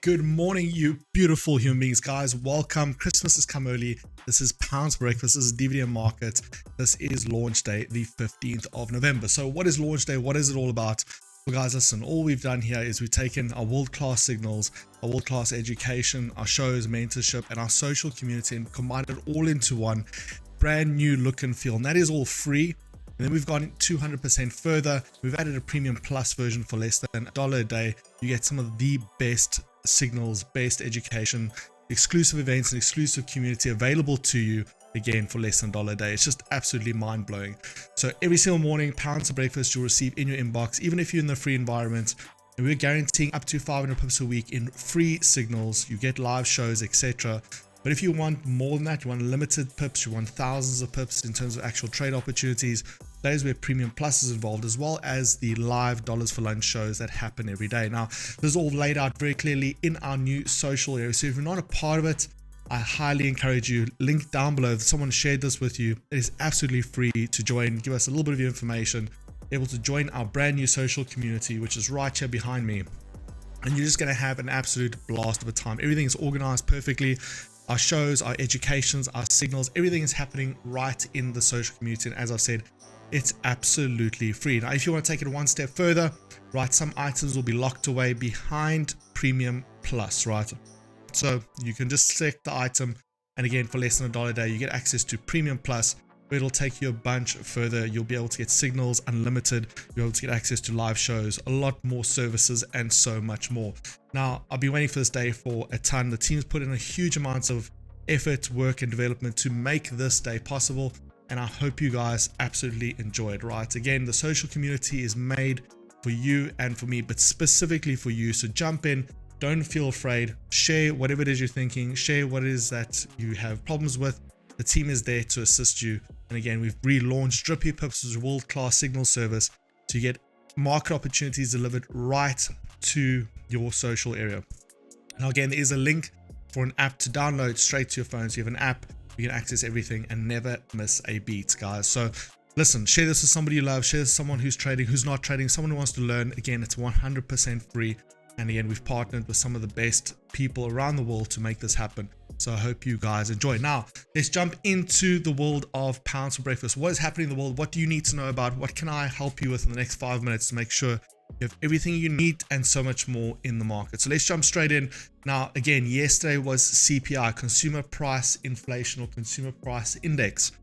Good morning, you beautiful human beings, guys. Welcome. Christmas has come early. This is Pounds Breakfast. This is DVDM Market. This is launch day, the 15th of November. So what is launch day? What is it all about? Well, guys, listen, all we've done here is we've taken our world-class signals, our world-class education, our shows, mentorship, and our social community and combined it all into one brand new look and feel. And that is all free. And then we've gone 200% further. We've added a premium plus version for less than $1 a day. You get some of the best signals, best education, exclusive events, and exclusive community available to you, again, for less than $1 a day. It's just absolutely mind-blowing. So every single morning, Pounds of Breakfast you'll receive in your inbox, even if you're in the free environment. And we're guaranteeing up to 500 pips a week in free signals. You get live shows, etc. But if you want more than that, you want limited pips, you want thousands of pips in terms of actual trade opportunities, that is where Premium Plus is involved, as well as the live dollars for lunch shows that happen every day. Now, this is all laid out very clearly in our new social area. So if you're not a part of it, I highly encourage you, link down below. If someone shared this with you, it is absolutely free to join. Give us a little bit of your information, able to join our brand new social community, which is right here behind me. And you're just going to have an absolute blast of a time. Everything is organized perfectly. Our shows, our educations, our signals, everything is happening right in the social community. And as I've said, it's absolutely free. Now, if you want to take it one step further, right, some items will be locked away behind Premium Plus, right? So you can just select the item. And again, for less than $1 a day, you get access to Premium Plus, where it'll take you a bunch further. You'll be able to get signals unlimited. You'll be able to get access to live shows, a lot more services, and so much more. Now, I've been waiting for this day for a ton. The team's put in a huge amounts of effort, work, and development to make this day possible. And I hope you guys absolutely enjoy it, right? Again, the social community is made for you and for me, but specifically for you. So jump in. Don't feel afraid. Share whatever it is you're thinking. Share what it is that you have problems with. The team is there to assist you. And again, we've relaunched Drippy Pip's world-class signal service to get market opportunities delivered right to your social area. Now, again, there is a link for an app to download straight to your phone. So you have an app, you can access everything and never miss a beat, guys. So listen, share this with somebody you love, share this with someone who's trading, who's not trading, someone who wants to learn. Again, it's 100% free. And again, we've partnered with some of the best people around the world to make this happen. So I hope you guys enjoy. Now, let's jump into the world of Pounds for Breakfast. What is happening in the world? What do you need to know about? What can I help you with in the next 5 minutes to make sure you have everything you need and so much more in the market? So let's jump straight in. Now, again, yesterday was CPI, Consumer Price Inflation, or Consumer Price Index.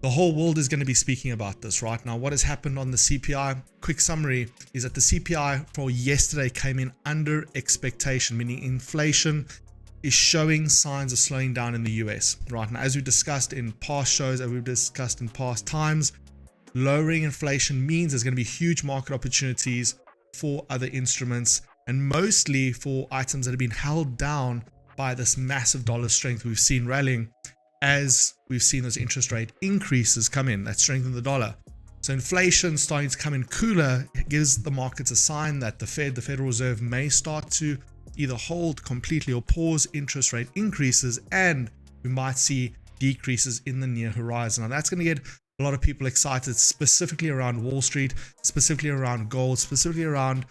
The whole world is going to be speaking about this right now. What has happened on the CPI? Quick summary is that the CPI for yesterday came in under expectation, meaning inflation is showing signs of slowing down in the US right now. As we discussed in past shows, as we've discussed in past times, lowering inflation means there's going to be huge market opportunities for other instruments, and mostly for items that have been held down by this massive dollar strength we've seen rallying as we've seen those interest rate increases come in that strengthen the dollar. So inflation starting to come in cooler gives the markets a sign that the Federal Reserve, may start to either hold completely or pause interest rate increases, and we might see decreases in the near horizon. Now, that's going to get a lot of people excited, specifically around Wall Street, specifically around gold, specifically around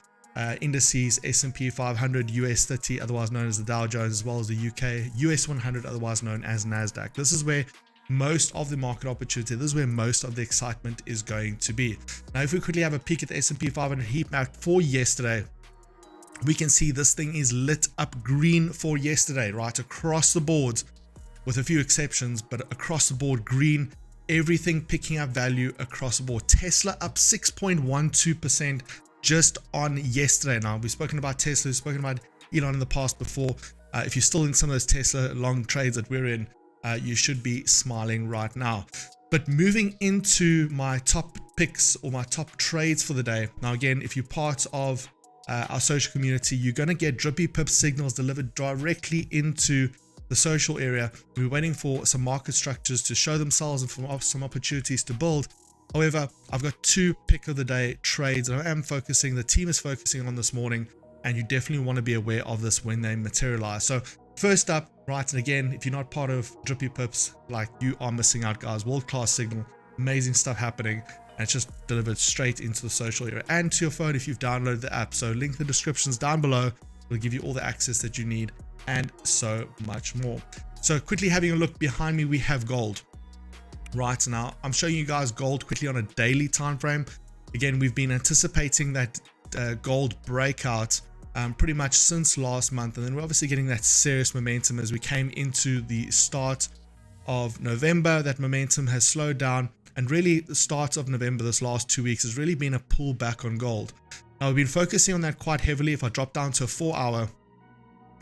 indices, S&P 500, US 30, otherwise known as the Dow Jones, as well as the UK US 100, otherwise known as NASDAQ. This is where most of the market opportunity, this is where most of the excitement is going to be. Now, if we quickly have a peek at the S&P 500 heat map for yesterday, we can see this thing is lit up green for yesterday, right? Across the board, with a few exceptions, but across the board, green, everything picking up value across the board. Tesla up 6.12% just on yesterday. Now, we've spoken about Tesla, we've spoken about Elon in the past before. If you're still in some of those Tesla long trades that we're in, you should be smiling right now. But moving into my top picks or my top trades for the day. Now, again, if you're part of our social community, you're going to get Drippy Pip signals delivered directly into the social area. We're waiting for some market structures to show themselves and for some opportunities to build. However, I've got two pick of the day trades that I am focusing, the team is focusing on this morning, and you definitely want to be aware of this when they materialize. So first up, right, and again, if you're not part of Drippy Pips, like, you are missing out, guys. World-class signal, amazing stuff happening. And it's just delivered straight into the social area and to your phone if you've downloaded the app. So link in the descriptions down below. It'll give you all the access that you need and so much more. So quickly having a look behind me, we have gold. Right, so now I'm showing you guys gold quickly on a daily time frame. Again, we've been anticipating that gold breakout pretty much since last month, and then we're obviously getting that serious momentum as we came into the start of November. That momentum has slowed down, and really the start of November, this last 2 weeks, has really been a pullback on gold. Now we've been focusing on that quite heavily. If I drop down to a 4-hour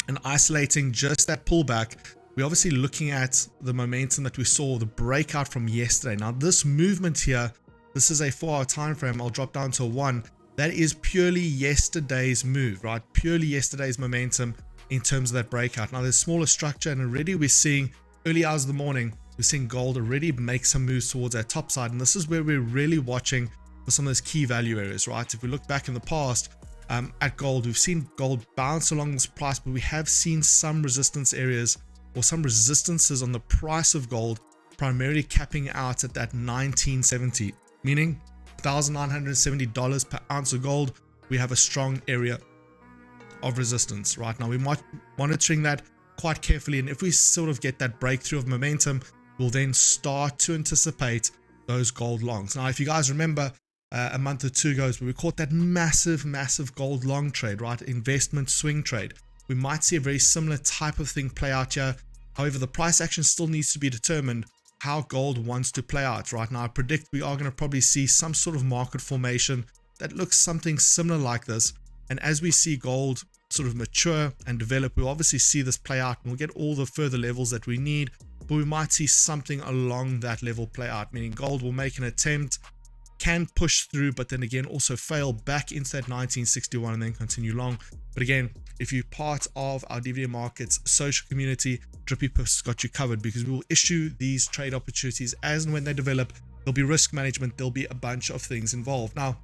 and isolating just that pullback, we're obviously looking at the momentum that we saw, the breakout from yesterday. Now this movement here, this is a 4-hour time frame. I'll drop down to a 1. That is purely yesterday's move, right? Purely yesterday's momentum in terms of that breakout. Now there's smaller structure, and already we're seeing early hours of the morning, we're seeing gold already make some moves towards that top side. And this is where we're really watching for some of those key value areas, right? If we look back in the past at gold, we've seen gold bounce along this price, but we have seen some resistance areas or some resistances on the price of gold, primarily capping out at that 1970, meaning $1,970 per ounce of gold. We have a strong area of resistance right now. We're monitoring that quite carefully, and if we sort of get that breakthrough of momentum, we'll then start to anticipate those gold longs. Now, if you guys remember a month or two ago, we caught that massive gold long trade, right? Investment swing trade. We might see a very similar type of thing play out here. However, the price action still needs to be determined how gold wants to play out. Right now, I predict we are going to probably see some sort of market formation that looks something similar like this. And as we see gold sort of mature and develop, we'll obviously see this play out, and we'll get all the further levels that we need, but we might see something along that level play out, meaning gold will make an attempt, can push through, but then again also fail back into that 1961 and then continue long. But again, if you're part of our DVDM markets social community, Drippy Pip's got you covered, because we will issue these trade opportunities as and when they develop. There'll be risk management, there'll be a bunch of things involved. Now,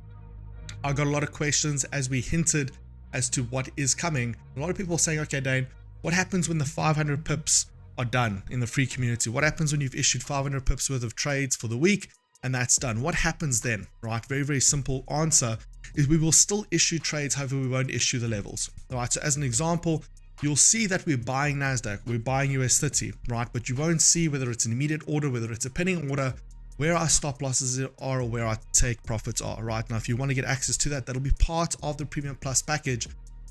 I got a lot of questions as we hinted as to what is coming. A lot of people are saying, okay, Dane, what happens when the 500 pips are done in the free community? What happens when you've issued 500 pips worth of trades for the week and that's done? What happens then, right? Very simple answer is we will still issue trades, however we won't issue the levels. All right, so as an example, you'll see that we're buying NASDAQ, we're buying US 30, right? But you won't see whether it's an immediate order, whether it's a pending order, where our stop losses are, or where our take profits are. Right now, if you want to get access to that, that'll be part of the Premium Plus package.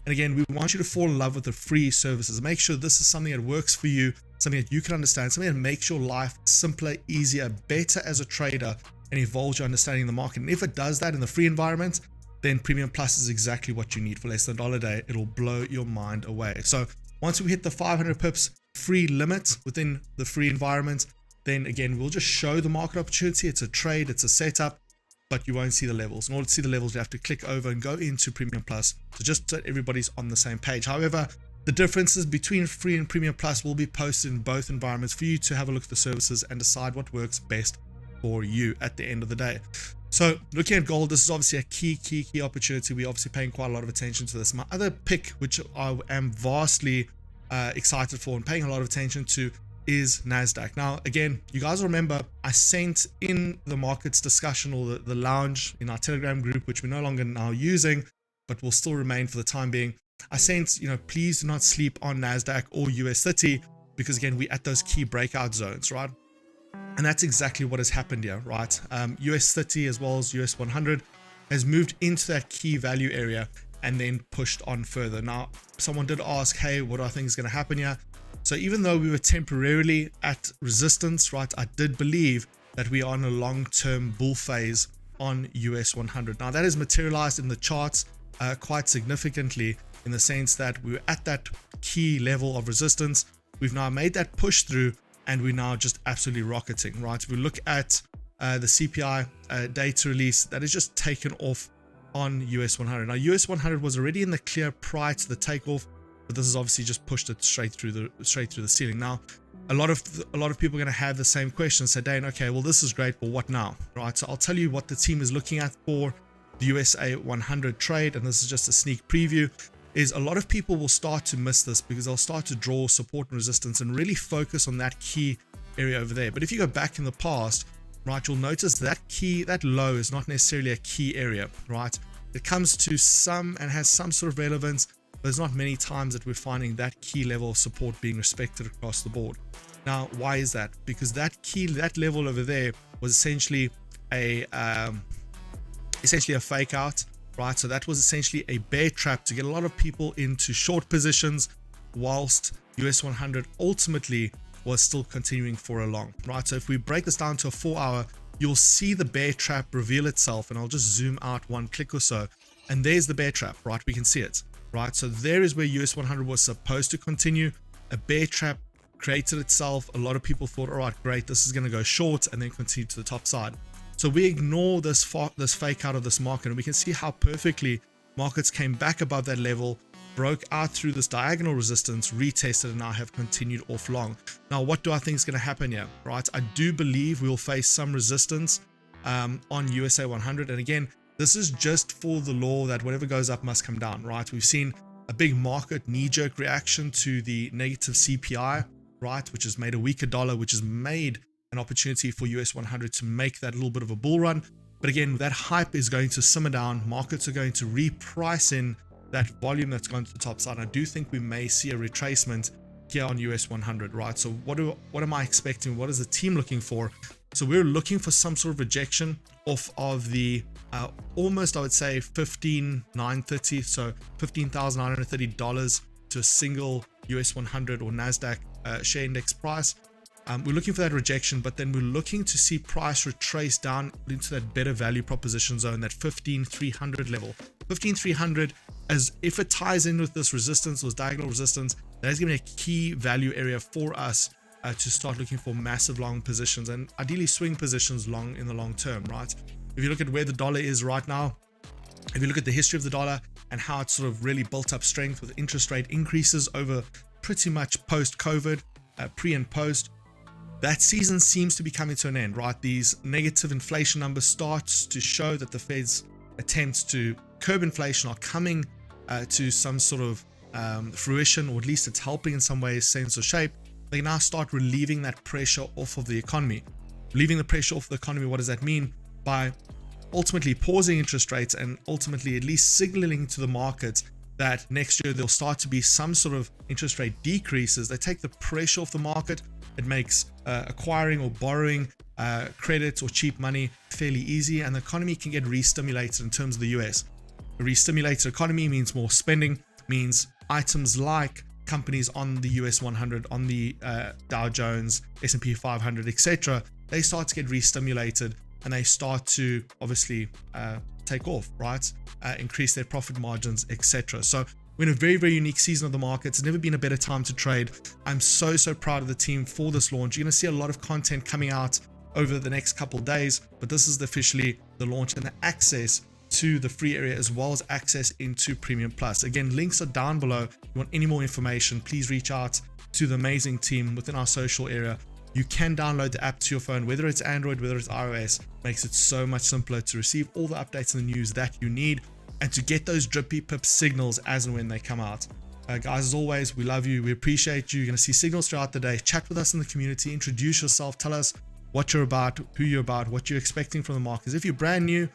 And again, we want you to fall in love with the free services. Make sure this is something that works for you, something that you can understand, something that makes your life simpler, easier, better as a trader, and evolves your understanding of the market. And if it does that in the free environment, then Premium Plus is exactly what you need. For less than $1 a day, it'll blow your mind away. So once we hit the 500 pips free limit within the free environment, then again, we'll just show the market opportunity. It's a trade, it's a setup, but you won't see the levels. In order to see the levels, you have to click over and go into Premium Plus. So just so everybody's on the same page. However, the differences between free and Premium Plus will be posted in both environments for you to have a look at the services and decide what works best for you at the end of the day. So looking at gold, this is obviously a key opportunity. We're obviously paying quite a lot of attention to this. My other pick, which I am vastly excited for and paying a lot of attention to, is NASDAQ. Now, again, you guys remember I sent in the markets discussion, or the lounge in our Telegram group, which we're no longer now using, but will still remain for the time being. I sent, please do not sleep on NASDAQ or US 30, because again, we're at those key breakout zones, right? And that's exactly what has happened here, right? US 30 as well as US 100 has moved into that key value area and then pushed on further. Now, someone did ask, hey, what do I think is going to happen here? So even though we were temporarily at resistance, right, I did believe that we are on a long-term bull phase on US 100. Now that is materialized in the charts quite significantly, in the sense that we were at that key level of resistance. We've now made that push through, and we're now just absolutely rocketing, right? If we look at the CPI data release, that is just taken off on US 100. Now US 100 was already in the clear prior to the takeoff, but this has obviously just pushed it straight through the ceiling. Now, a lot of people are going to have the same question. Say, Dane, okay, well, this is great, but what now, right? So I'll tell you what the team is looking at for the USA 100 trade, and this is just a sneak preview. Is a lot of people will start to miss this because they'll start to draw support and resistance and really focus on that key area over there. But if you go back in the past, right, you'll notice that low is not necessarily a key area, right? It comes to some and has some sort of relevance, there's not many times that we're finding that key level of support being respected across the board. Now, why is that? Because that level over there was essentially a fake out, right? So that was essentially a bear trap to get a lot of people into short positions, whilst US 100 ultimately was still continuing for a long, right? So if we break this down to a 4-hour, you'll see the bear trap reveal itself, and I'll just zoom out one click or so, and there's the bear trap, right? We can see it, right? So there is where US 100 was supposed to continue. A bear trap created itself. A lot of people thought, all right, great, this is going to go short and then continue to the top side. So we ignore this fake out of this market, and we can see how perfectly markets came back above that level, broke out through this diagonal resistance, retested, and now have continued off long. Now, what do I think is going to happen here, right? I do believe we'll face some resistance on USA 100. And again, this is just for the law that whatever goes up must come down, right? We've seen a big market knee-jerk reaction to the negative CPI, right? Which has made a weaker dollar, which has made an opportunity for US 100 to make that little bit of a bull run. But again, that hype is going to simmer down. Markets are going to reprice in that volume that's gone to the top side. I do think we may see a retracement here on US 100, right? So what am I expecting? What is the team looking for? So we're looking for some sort of rejection off of the almost, I would say, 15,930, so $15,930 to a single US 100 or NASDAQ share index price. We're looking for that rejection, but then we're looking to see price retrace down into that better value proposition zone, that 15,300 level. 15,300, as if it ties in with this resistance, this diagonal resistance, that is going to be a key value area for us to start looking for massive long positions and ideally swing positions long in the long term, right? If you look at where the dollar is right now, if you look at the history of the dollar and how it's sort of really built up strength with interest rate increases over pretty much post-COVID, pre and post, that season seems to be coming to an end, right? These negative inflation numbers starts to show that the Fed's attempts to curb inflation are coming to some sort of fruition, or at least it's helping in some ways, sense or shape. They now start relieving that pressure off of the economy. Relieving the pressure off the economy, what does that mean? By ultimately pausing interest rates and ultimately at least signaling to the markets that next year there'll start to be some sort of interest rate decreases. They take the pressure off the market. It makes acquiring or borrowing credit or cheap money fairly easy, and the economy can get re-stimulated in terms of the US. A re-stimulated economy means more spending, means items like companies on the US 100, on the Dow Jones, S&P 500, etc. They start to get re-stimulated and they start to obviously take off, right? Increase their profit margins, etc. So we're in a very, very unique season of the market. It's never been a better time to trade. I'm so proud of the team for this launch. You're going to see a lot of content coming out over the next couple of days, but this is officially the launch and the access to the free area, as well as access into Premium Plus. Again, links are down below. If you want any more information, please reach out to the amazing team within our social area. You can download the app to your phone, whether it's Android, whether it's iOS. Makes it so much simpler to receive all the updates and the news that you need, and to get those Drippy Pip signals as and when they come out. Guys, as always, we love you. We appreciate you. You're going to see signals throughout the day. Chat with us in the community. Introduce yourself. Tell us what you're about, who you're about, what you're expecting from the markets. If you're brand new,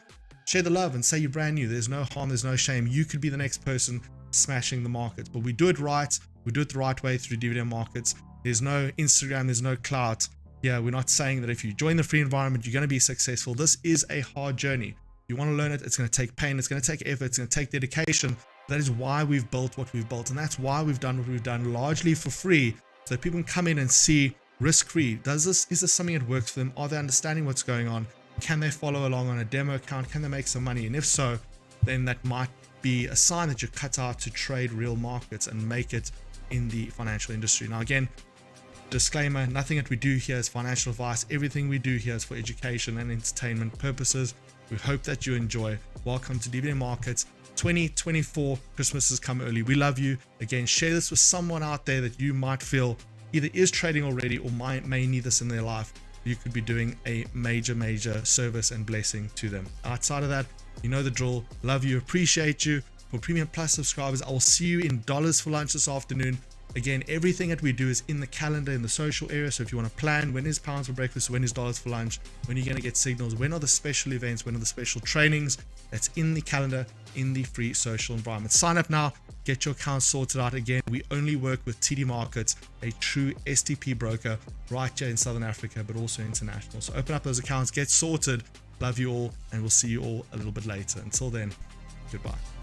share the love and say you're brand new. There's no harm. There's no shame. You could be the next person smashing the markets. But we do it right. We do it the right way through DVDM markets. There's no Instagram. There's no clout. Yeah, we're not saying that if you join the free environment, you're going to be successful. This is a hard journry. You want to learn it, it's going to take pain, it's going to take effort, it's going to take dedication. That is why we've built what we've built, and that's why we've done what we've done largely for free, so that people can come in and see risk-free. Is this something that works for them? Are they understanding what's going on? Can they follow along on a demo account? Can they make some money? And if so, then that might be a sign that you're cut out to trade real markets and make it in the financial industry. Now again, disclaimer, nothing that we do here is financial advice. Everything we do here is for education and entertainment purposes. We hope that you enjoy. Welcome to DVDM Markets 2024. Christmas has come early. We love you. Again, share this with someone out there that you might feel either is trading already or may need this in their life. You could be doing a major service and blessing to them. Outside of that, you know the drill. Love you, appreciate you. For Premium Plus subscribers, I will see you in Dollars for Lunch this afternoon. Again, everything that we do is in the calendar, in the social area. So if you want to plan, when is Pounds for breakfast, when is Dollars for lunch, when are you going to get signals, when are the special events, when are the special trainings, that's in the calendar, in the free social environment. Sign up now, Get your account sorted out. Again, we only work with TD Markets, a true STP broker right here in Southern Africa, but also international. So open up those accounts, get sorted. Love you all, and we'll see you all a little bit later. Until then, goodbye.